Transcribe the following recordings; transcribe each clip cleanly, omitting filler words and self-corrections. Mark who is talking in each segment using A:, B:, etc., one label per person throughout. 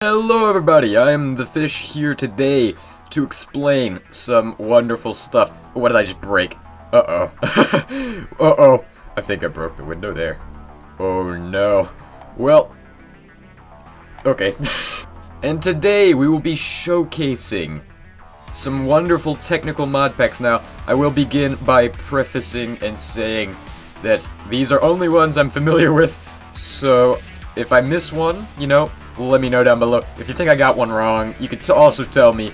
A: Hello everybody, I am the Fish here today to explain some wonderful stuff. What did I just break? Uh-oh. Uh-oh. I think I broke the window there. Oh no. Well, okay. And today we will be showcasing some wonderful technical mod packs. Now, I will begin by prefacing and saying that these are only ones I'm familiar with, so if I miss one, let me know down below. If you think I got one wrong, you could also tell me,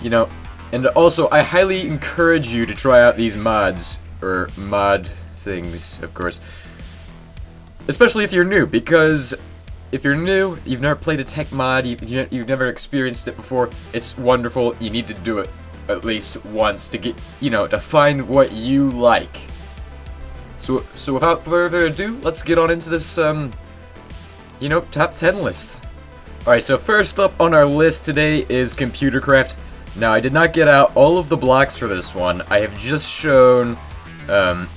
A: and also, I highly encourage you to try out these mods, or mod things, of course. Especially if you're new, because if you're new, you've never played a tech mod, you've never experienced it before, it's wonderful. You need to do it at least once to get, to find what you like. So without further ado, let's get on into this, top 10 list. Alright, so first up on our list today is Computer Craft. Now, I did not get out all of the blocks for this one. I have just shown, I'm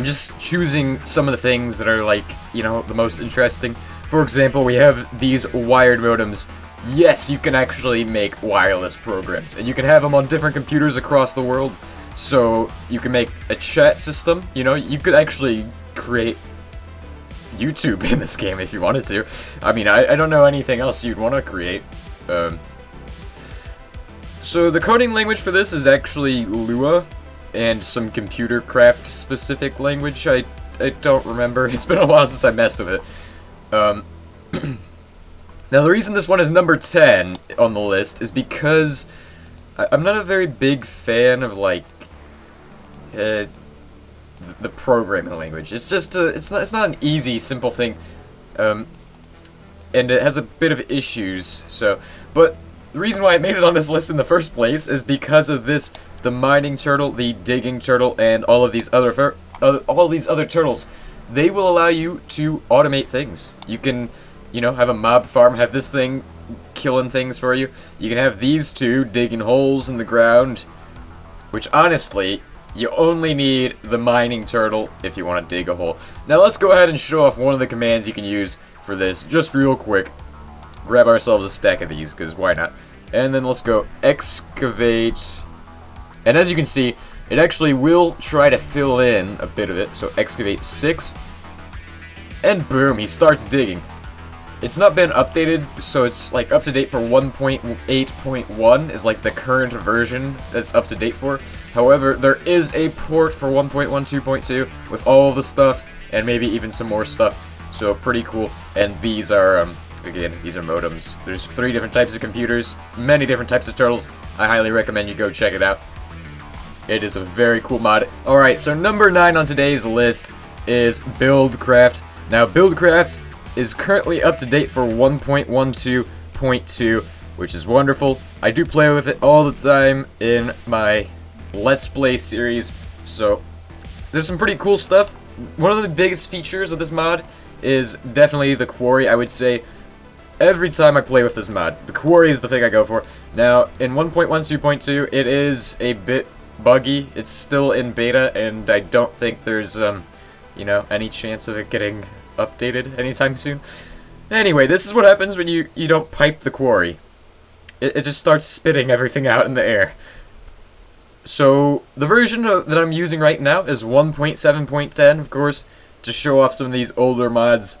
A: just choosing some of the things that are, the most interesting. For example, we have these wired modems. Yes, you can actually make wireless programs, and you can have them on different computers across the world. So, you can make a chat system, you could actually create YouTube in this game if you wanted to. I mean, I don't know anything else you'd want to create. So the coding language for this is actually Lua, and some computer craft specific language. I don't remember. It's been a while since I messed with it. Now the reason this one is number 10 on the list is because I'm not a very big fan of the programming language. It's just it's not an easy, simple thing, and it has a bit of issues. But the reason why I made it on this list in the first place is because of the mining turtle, the digging turtle, and all of these other turtles. They will allow you to automate things. You can, have a mob farm, have this thing killing things for you. You can have these two digging holes in the ground, which honestly, you only need the mining turtle if you want to dig a hole. Now let's go ahead and show off one of the commands you can use for this, just real quick. Grab ourselves a stack of these, because why not? And then let's go excavate. And as you can see, it actually will try to fill in a bit of it. So excavate 6. And boom, he starts digging. It's not been updated, so it's up to date for 1.8.1 is the current version that's up to date for. However, there is a port for 1.12.2 with all the stuff and maybe even some more stuff. So pretty cool. And these are again, these are modems. There's 3 different types of computers, many different types of turtles. I highly recommend you go check it out. It is a very cool mod. Alright, so number 9 on today's list is Buildcraft. Now, Buildcraft is currently up to date for 1.12.2, which is wonderful. I do play with it all the time in my Let's Play series, so there's some pretty cool stuff. One of the biggest features of this mod is definitely the quarry. I would say every time I play with this mod, the quarry is the thing I go for. Now, in 1.12.2, it is a bit buggy. It's still in beta, and I don't think there's, any chance of it getting updated anytime soon. Anyway, this is what happens when you don't pipe the quarry. It just starts spitting everything out in the air. So, the version that I'm using right now is 1.7.10, of course, to show off some of these older mods.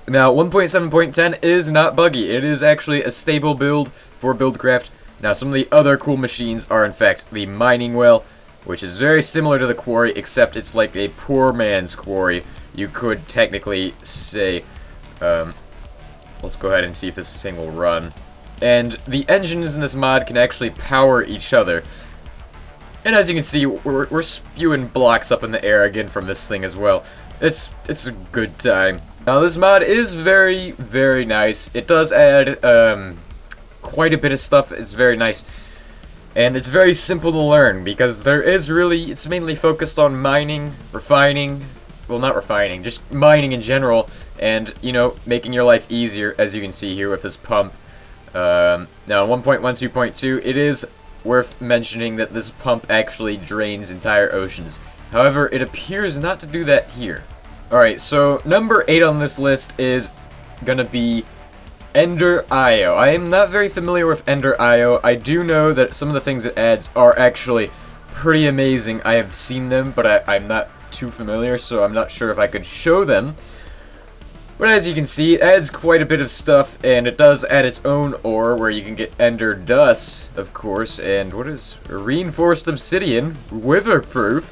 A: Now, 1.7.10 is not buggy. It is actually a stable build for Buildcraft. Now, some of the other cool machines are, in fact, the mining well, which is very similar to the quarry, except it's like a poor man's quarry. You could technically say, let's go ahead and see if this thing will run. And the engines in this mod can actually power each other. And as you can see, we're spewing blocks up in the air again from this thing as well. It's a good time. Now this mod is very, very nice. It does add quite a bit of stuff. It's very nice. And it's very simple to learn because it's mainly focused on mining, refining. Well, not refining, just mining in general, and, making your life easier, as you can see here with this pump. Now, in 1.12.2, it is worth mentioning that this pump actually drains entire oceans. However, it appears not to do that here. Alright, so number 8 on this list is gonna be Ender IO. I am not very familiar with Ender IO. I do know that some of the things it adds are actually pretty amazing. I have seen them, but I'm not too familiar, so I'm not sure if I could show them. But as you can see, it adds quite a bit of stuff, and it does add its own ore, where you can get Ender Dust, of course, and what is Reinforced Obsidian, Witherproof.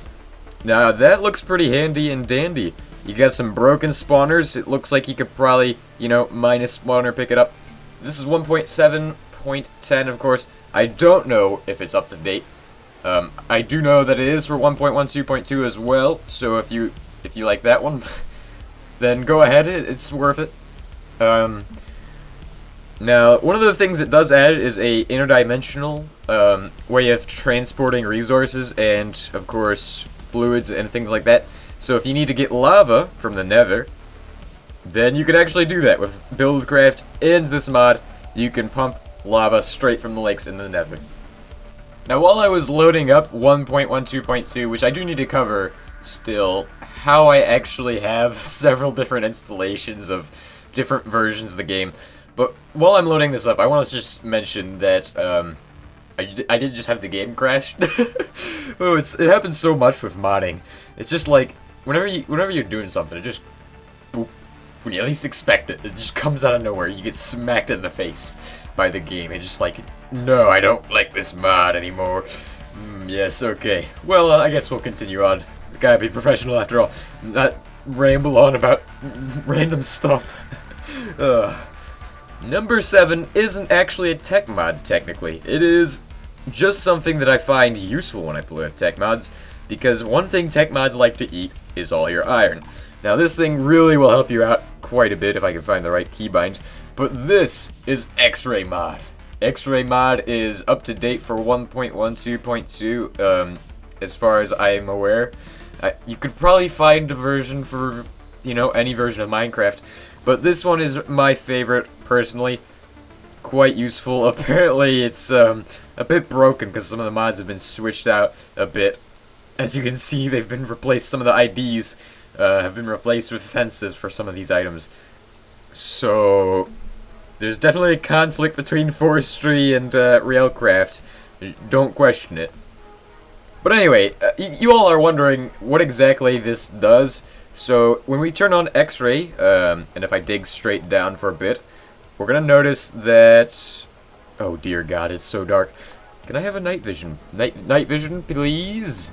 A: Now, that looks pretty handy and dandy. You got some broken spawners. It looks like you could probably, you know, minus spawner pick it up. This is 1.7.10, of course. I don't know if it's up to date. I do know that it is for 1.12.2 as well, so if you like that one, then go ahead, it's worth it. Now, one of the things it does add is a interdimensional way of transporting resources and, of course, fluids and things like that. So if you need to get lava from the nether, then you can actually do that with Buildcraft and this mod. You can pump lava straight from the lakes in the nether. Now, while I was loading up 1.12.2, which I do need to cover still, how I actually have several different installations of different versions of the game. But while I'm loading this up, I want to just mention that I did just have the game crash. Oh, it happens so much with modding. It's just like whenever you're doing something, it just boop. When you least expect it, it just comes out of nowhere. You get smacked in the face by the game. It's just like, no, I don't like this mod anymore. Yes, okay. Well, I guess we'll continue on. Gotta be professional after all. Not ramble on about random stuff. Number 7 isn't actually a tech mod, technically. It is just something that I find useful when I play with tech mods, because one thing tech mods like to eat is all your iron. Now, this thing really will help you out quite a bit if I can find the right keybind, but this is X-Ray mod. X-Ray mod is up to date for 1.12.2, as far as I am aware. You could probably find a version for, you know, any version of Minecraft, but this one is my favorite, personally. Quite useful. Apparently, it's a bit broken because some of the mods have been switched out a bit. As you can see, they've been replaced. Some of the IDs have been replaced with fences for some of these items. So, there's definitely a conflict between forestry and railcraft. Don't question it. But anyway, you all are wondering what exactly this does. So, when we turn on X-ray, and if I dig straight down for a bit, we're gonna notice that... Oh dear God, it's so dark. Can I have a night vision? Night vision, please?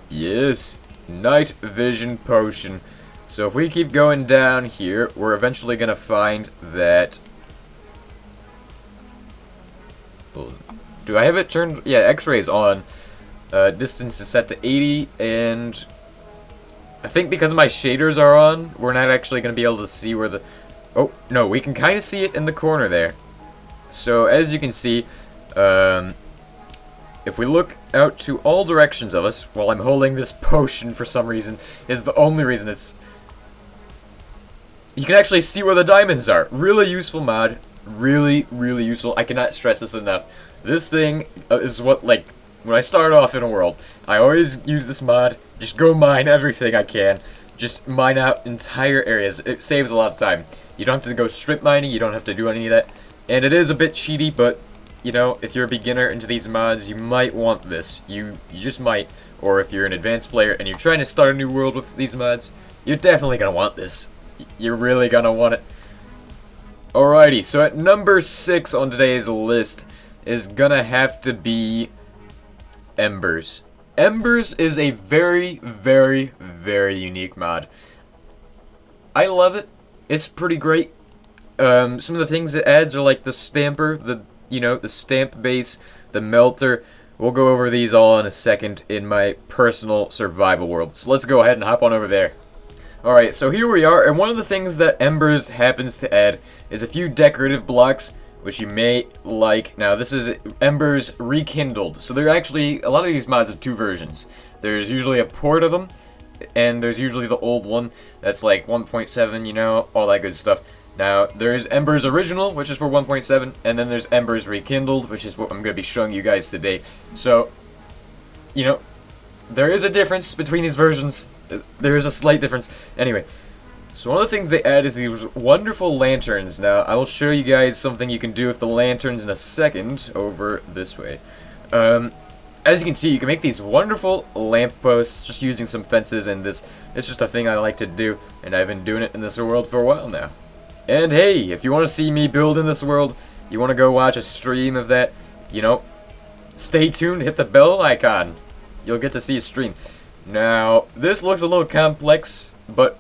A: Yes, night vision potion. So if we keep going down here, we're eventually gonna find that... Do I have it turned? Yeah, X-ray's on. Distance is set to 80, and I think because my shaders are on, we're not actually gonna be able to see where the... Oh, no, we can kind of see it in the corner there. So, as you can see, if we look out to all directions of us, while I'm holding this potion for some reason, is the only reason it's... You can actually see where the diamonds are. Really useful mod. Really, really useful. I cannot stress this enough. This thing is what, like, when I start off in a world, I always use this mod. Just go mine everything I can. Just mine out entire areas. It saves a lot of time. You don't have to go strip mining, you don't have to do any of that. And it is a bit cheaty, but, you know, if you're a beginner into these mods, you might want this. You just might. Or if you're an advanced player and you're trying to start a new world with these mods, you're definitely going to want this. You're really going to want it. Alrighty, so at number 6 on today's list is going to have to be Embers. Embers is a very, very, very unique mod. I love it. It's pretty great. Some of the things it adds are like the stamper, the stamp base, the melter. We'll go over these all in a second in my personal survival world. So let's go ahead and hop on over there. Alright, so here we are, and one of the things that Embers happens to add is a few decorative blocks, which you may like. Now, this is Embers Rekindled. So there are actually, a lot of these mods have two versions. There's usually a port of them, and there's usually the old one that's like 1.7, you know, all that good stuff. Now, there's Embers Original, which is for 1.7, and then there's Embers Rekindled, which is what I'm going to be showing you guys today. So, you know, there is a difference between these versions. There is a slight difference. Anyway, So one of the things they add is these wonderful lanterns. Now, I will show you guys something you can do with the lanterns in a second over this way. As you can see, you can make these wonderful lampposts just using some fences, and it's just a thing I like to do, and I've been doing it in this world for a while now. And hey, if you want to see me build in this world, you want to go watch a stream of that, you know, stay tuned, hit the bell icon. You'll get to see a stream. Now, this looks a little complex, but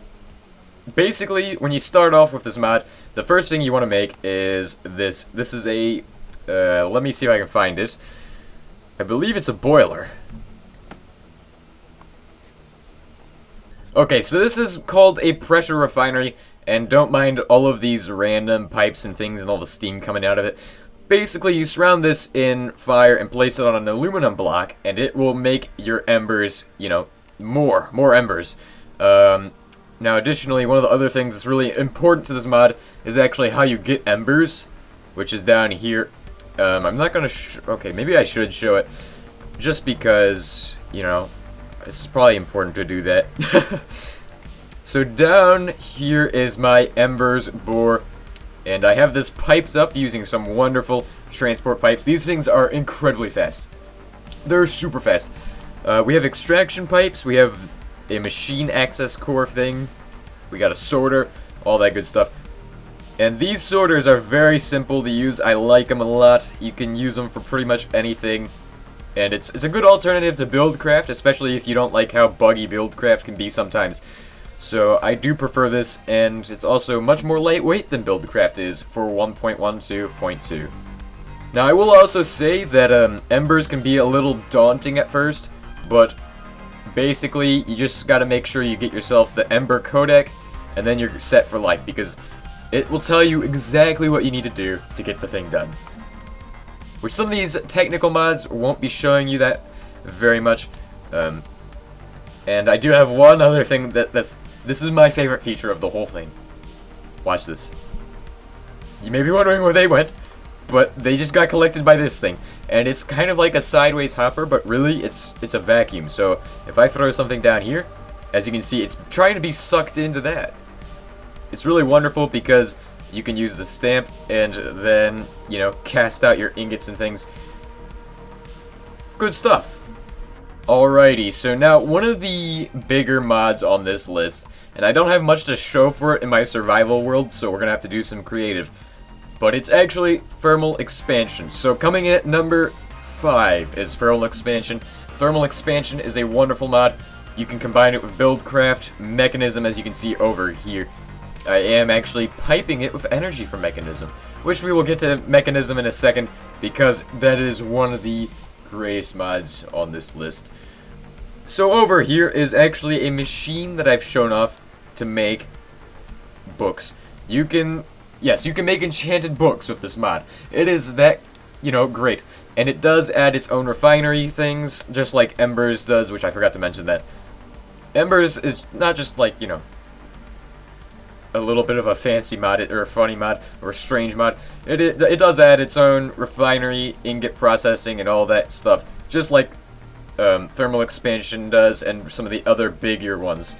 A: basically, when you start off with this mod, the first thing you want to make is this. This is a, let me see if I can find it. I believe it's a boiler. Okay, so this is called a pressure refinery, and don't mind all of these random pipes and things and all the steam coming out of it. Basically, you surround this in fire and place it on an aluminum block, and it will make your embers, you know, more embers. Now, additionally, one of the other things that's really important to this mod is actually how you get embers, which is down here. I'm not gonna okay, maybe I should show it, just because, you know, this is probably important to do that. So down here is my embers bore, and I have this piped up using some wonderful transport pipes. These things are incredibly fast. They're super fast. We have extraction pipes, we have a machine access core thing, we got a sorter, all that good stuff. And these sorters are very simple to use. I like them a lot. You can use them for pretty much anything. And it's a good alternative to Buildcraft, especially if you don't like how buggy Buildcraft can be sometimes. So I do prefer this, and it's also much more lightweight than Buildcraft is for 1.12.2. Now I will also say that embers can be a little daunting at first, but basically you just gotta make sure you get yourself the Ember codec, and then you're set for life, because it will tell you exactly what you need to do to get the thing done. Which some of these technical mods won't be showing you that very much. And I do have one other thing this is my favorite feature of the whole thing. Watch this. You may be wondering where they went, but they just got collected by this thing. And it's kind of like a sideways hopper, but really it's a vacuum. So if I throw something down here, as you can see, it's trying to be sucked into that. It's really wonderful because you can use the stamp and then, you know, cast out your ingots and things. Good stuff. Alrighty, so now one of the bigger mods on this list, and I don't have much to show for it in my survival world, so we're gonna have to do some creative. But it's actually thermal expansion. So coming in at number 5 is thermal expansion. Thermal expansion is a wonderful mod. You can combine it with Buildcraft, Mechanism, as you can see over here. I am actually piping it with energy from Mechanism, which we will get to Mechanism in a second, because that is one of the greatest mods on this list. So over here is actually a machine that I've shown off to make books. You can make enchanted books with this mod. It is that, you know, great. And it does add its own refinery things, just like Embers does, which I forgot to mention that. Embers is not just like, you know, a little bit of a fancy mod, or a funny mod, or a strange mod. It does add its own refinery, ingot processing, and all that stuff, just like thermal expansion does, and some of the other bigger ones.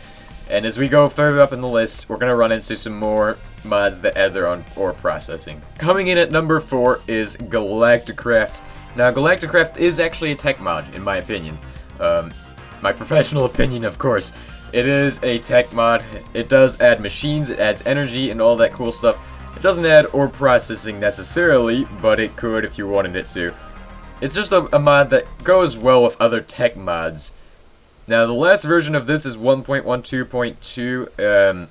A: And as we go further up in the list, we're going to run into some more mods that add their own ore processing. Coming in at number 4 is Galacticraft. Now, Galacticraft is actually a tech mod, in my opinion. My professional opinion, of course. It is a tech mod. It does add machines, it adds energy, and all that cool stuff. It doesn't add ore processing necessarily, but it could if you wanted it to. It's just a mod that goes well with other tech mods. Now, the last version of this is 1.12.2,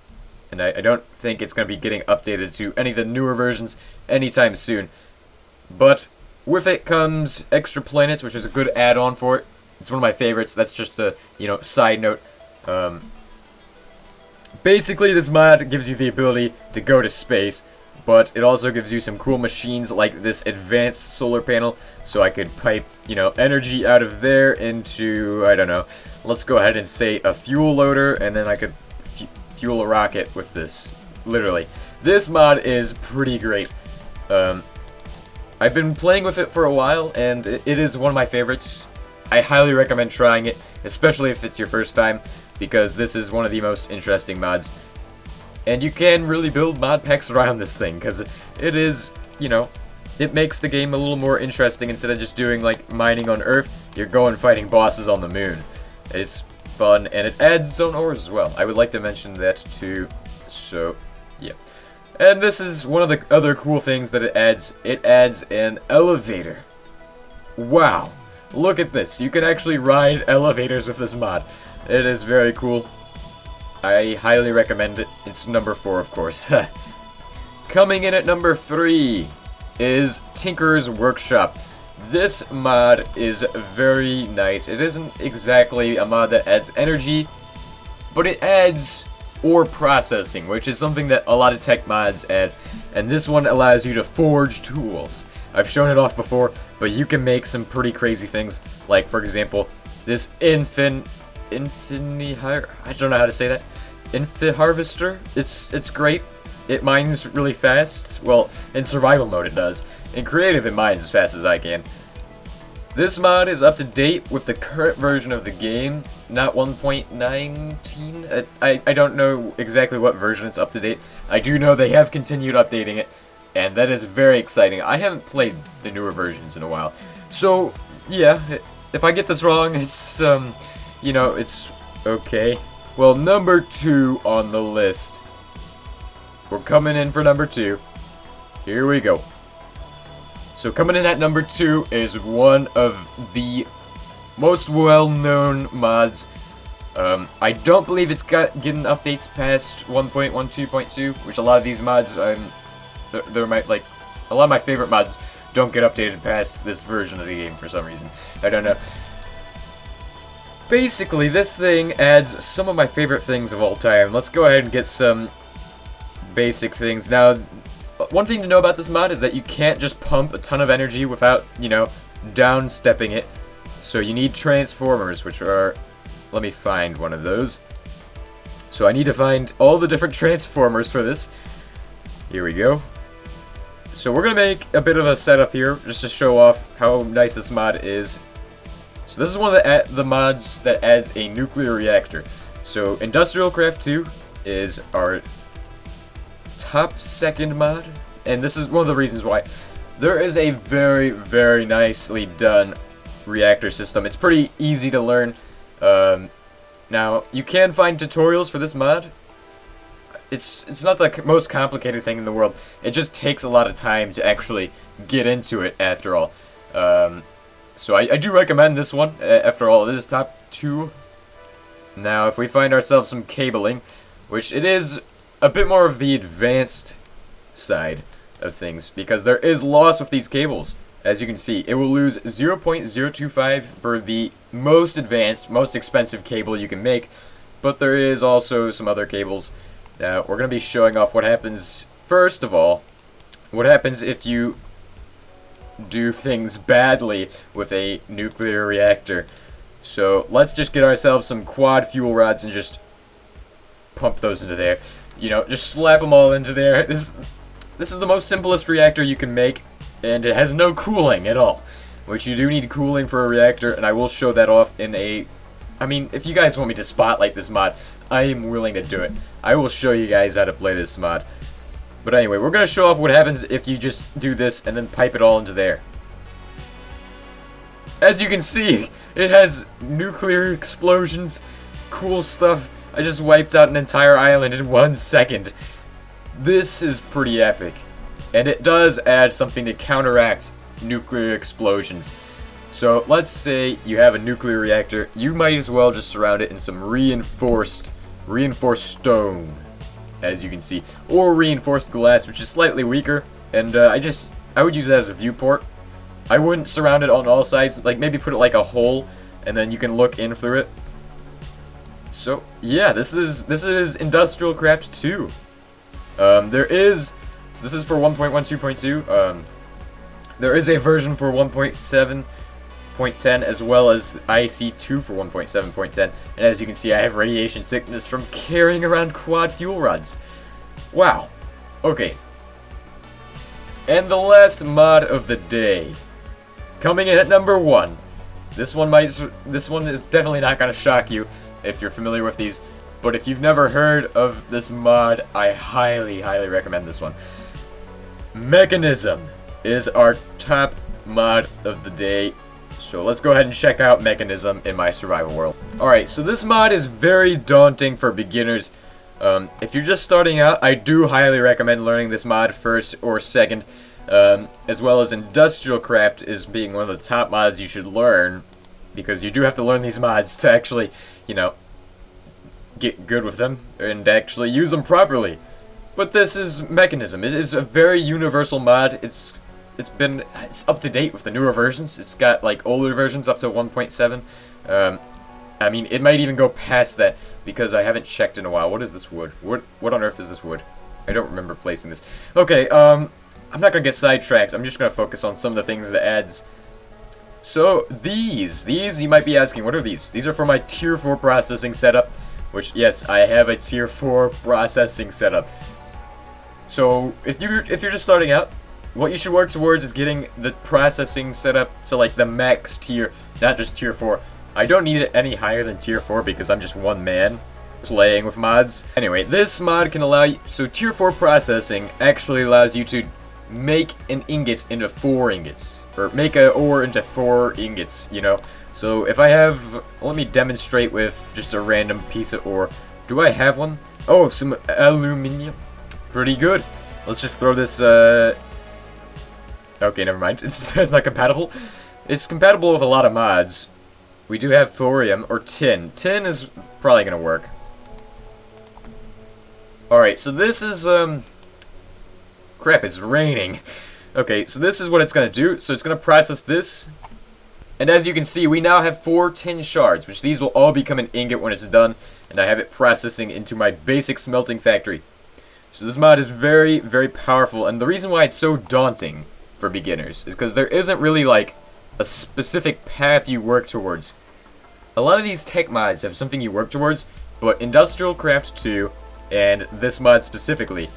A: and I don't think it's going to be getting updated to any of the newer versions anytime soon. But with it comes extra planets, which is a good add-on for it. It's one of my favorites. That's just a, you know, side note. Basically, this mod gives you the ability to go to space, but it also gives you some cool machines like this advanced solar panel, so I could pipe, you know, energy out of there into, I don't know, let's go ahead and say a fuel loader, and then I could fuel a rocket with this, literally. This mod is pretty great. I've been playing with it for a while, and it is one of my favorites. I highly recommend trying it, especially if it's your first time, because this is one of the most interesting mods. And you can really build mod packs around this thing, because it is, you know, it makes the game a little more interesting. Instead of just doing, like, mining on Earth, you're going fighting bosses on the moon. It's fun, and it adds its own ores as well. I would like to mention that too, so, yeah. And this is one of the other cool things that it adds. It adds an elevator. Wow. Look at this. You can actually ride elevators with this mod. It is very cool. I highly recommend it. It's number 4, of course. Coming in at number 3 is Tinker's Workshop. This mod is very nice. It isn't exactly a mod that adds energy, but it adds ore processing, which is something that a lot of tech mods add. And this one allows you to forge tools. I've shown it off before, but you can make some pretty crazy things. Like, for example, this I don't know how to say that. Infi harvester. It's great. It mines really fast. Well, in survival mode it does. In creative it mines as fast as I can. This mod is up to date with the current version of the game, not 1.19. I don't know exactly what version it's up to date. I do know they have continued updating it, and that is very exciting. I haven't played the newer versions in a while. So, yeah, if I get this wrong, it's, you know, it's okay. Well, number 2 on the list. We're coming in for number 2. Here we go. So coming in at number 2 is one of the most well-known mods. I don't believe it's getting updates past 1.12.2, which a lot of these mods, they're like, a lot of my favorite mods don't get updated past this version of the game for some reason. I don't know. Basically, this thing adds some of my favorite things of all time. Let's go ahead and get some basic things. Now, one thing to know about this mod is that you can't just pump a ton of energy without, you know, downstepping it. So you need transformers, which are... Let me find one of those. So I need to find all the different transformers for this. Here we go. So we're going to make a bit of a setup here, just to show off how nice this mod is. So this is one of the mods that adds a nuclear reactor. So Industrial Craft 2 is our top second mod, and this is one of the reasons why. There is a very, very nicely done reactor system. It's pretty easy to learn. Now, you can find tutorials for this mod. It's not the most complicated thing in the world. It just takes a lot of time to actually get into it, after all. So I do recommend this one. After all, it is top 2. Now, if we find ourselves some cabling, which it is a bit more of the advanced side of things, because there is loss with these cables. As you can see, it will lose 0.025 for the most advanced, most expensive cable you can make, but there is also some other cables. Now, we're going to be showing off what happens, first of all, what happens if you do things badly with a nuclear reactor. So, let's just get ourselves some quad fuel rods and just pump those into there. You know, just slap them all into there. This is the most simplest reactor you can make, and it has no cooling at all, which you do need cooling for a reactor, and I will show that off in a... I mean, if you guys want me to spotlight this mod, I am willing to do it. I will show you guys how to play this mod. But anyway, we're going to show off what happens if you just do this and then pipe it all into there. As you can see, it has nuclear explosions, cool stuff. I just wiped out an entire island in 1 second. This is pretty epic. And it does add something to counteract nuclear explosions. So let's say you have a nuclear reactor, you might as well just surround it in some reinforced stone, as you can see, or reinforced glass, which is slightly weaker. And I would use that as a viewport. I wouldn't surround it on all sides, like maybe put it like a hole, and then you can look in through it. So yeah, this is Industrial Craft 2. So this is for 1.12.2. There is a version for 1.7.10 as well as IC2 for 1.7.10. And as you can see, I have radiation sickness from carrying around quad fuel rods. Wow. Okay. And the last mod of the day, coming in at number 1. This one is definitely not going to shock you if you're familiar with these. but if you've never heard of this mod, I highly recommend this one. Mechanism is our top mod of the day, so let's go ahead and check out Mechanism in my survival world. Alright, so this mod is very daunting for beginners. If you're just starting out, I do highly recommend learning this mod first or second, as well as Industrial Craft is being one of the top mods you should learn, because you do have to learn these mods to actually, you know, get good with them and actually use them properly. But this is Mechanism. It is a very universal mod. It's up to date with the newer versions. It's got like older versions up to 1.7. I mean, it might even go past that because I haven't checked in a while. What is this wood? What on earth is this wood? I don't remember placing this. Okay, I'm not gonna get sidetracked. I'm just gonna focus on some of the things that adds. So these you might be asking, what are these? These are for my tier 4 processing setup, which yes, I have a tier 4 processing setup. So if you're just starting out, what you should work towards is getting the processing set up to like the max tier, not just tier 4. I don't need it any higher than tier 4 because I'm just one man playing with mods. Anyway, this mod can allow you, so tier 4 processing actually allows you to make an ingot into 4 ingots, or make a ore into 4 ingots, you know. So if I have, let me demonstrate with just a random piece of ore. Do I have one? Oh, some aluminium. Pretty good. Let's just throw this, okay, never mind. It's not compatible. It's compatible with a lot of mods. We do have thorium, or tin. Tin is probably gonna work. Alright, so this is, crap, it's raining. Okay, so this is what it's gonna do. So it's gonna process this. And as you can see, we now have 4 tin shards, which these will all become an ingot when it's done. And I have it processing into my basic smelting factory. So this mod is very powerful. And the reason why it's so daunting for beginners is because there isn't really, like, a specific path you work towards. A lot of these tech mods have something you work towards, but Industrial Craft 2 and this mod specifically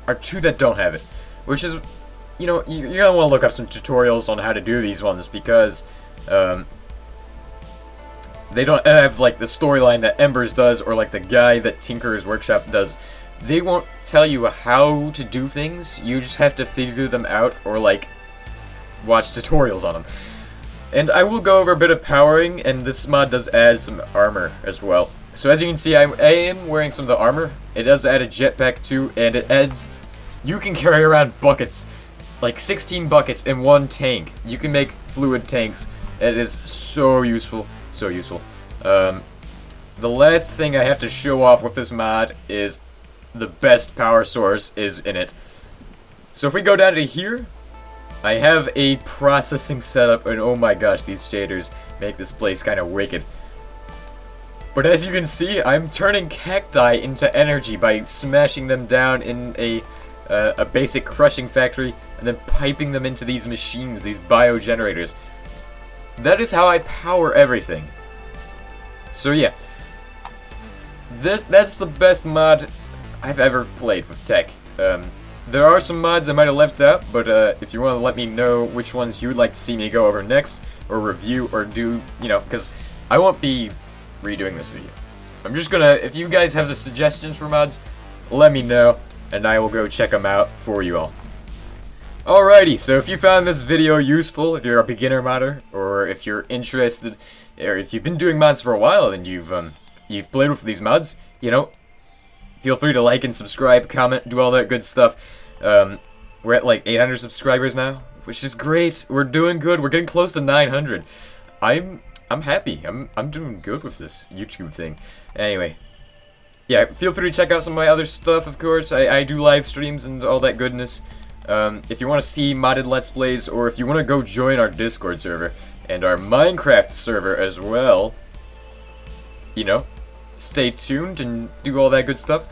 A: are 2 that don't have it. Which is, you know, you're going to want to look up some tutorials on how to do these ones because they don't have like the storyline that Embers does or like the guy that Tinker's Workshop does. They won't tell you how to do things, you just have to figure them out or like watch tutorials on them. And I will go over a bit of powering, and this mod does add some armor as well. So as you can see, I am wearing some of the armor. It does add a jetpack too, and it adds, you can carry around buckets, like 16 buckets in one tank. You can make fluid tanks. It is so useful, so useful. The last thing I have to show off with this mod is the best power source is in it. So if we go down to here, I have a processing setup, and oh my gosh, these shaders make this place kind of wicked. But as you can see, I'm turning cacti into energy by smashing them down in a basic crushing factory, and then piping them into these machines, these biogenerators. That is how I power everything. So yeah, that's the best mod I've ever played with tech. There are some mods I might have left out, but if you want to let me know which ones you would like to see me go over next, or review, or do, you know, because I won't be redoing this video. I'm just gonna, if you guys have the suggestions for mods, let me know, and I will go check them out for you all. Alrighty, so if you found this video useful, if you're a beginner modder, or if you're interested, or if you've been doing mods for a while and you've played with these mods, you know, feel free to like and subscribe, comment, do all that good stuff. We're at like 800 subscribers now, which is great. We're doing good. We're getting close to 900. I'm happy. I'm doing good with this YouTube thing. Anyway, yeah, feel free to check out some of my other stuff, of course. I do live streams and all that goodness. If you want to see modded Let's Plays, or if you want to go join our Discord server and our Minecraft server as well, you know, stay tuned and do all that good stuff.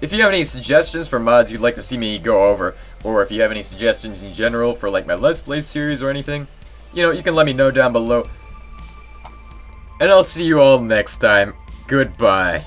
A: If you have any suggestions for mods you'd like to see me go over, or if you have any suggestions in general for like my Let's Play series or anything, you know, you can let me know down below. And I'll see you all next time. Goodbye.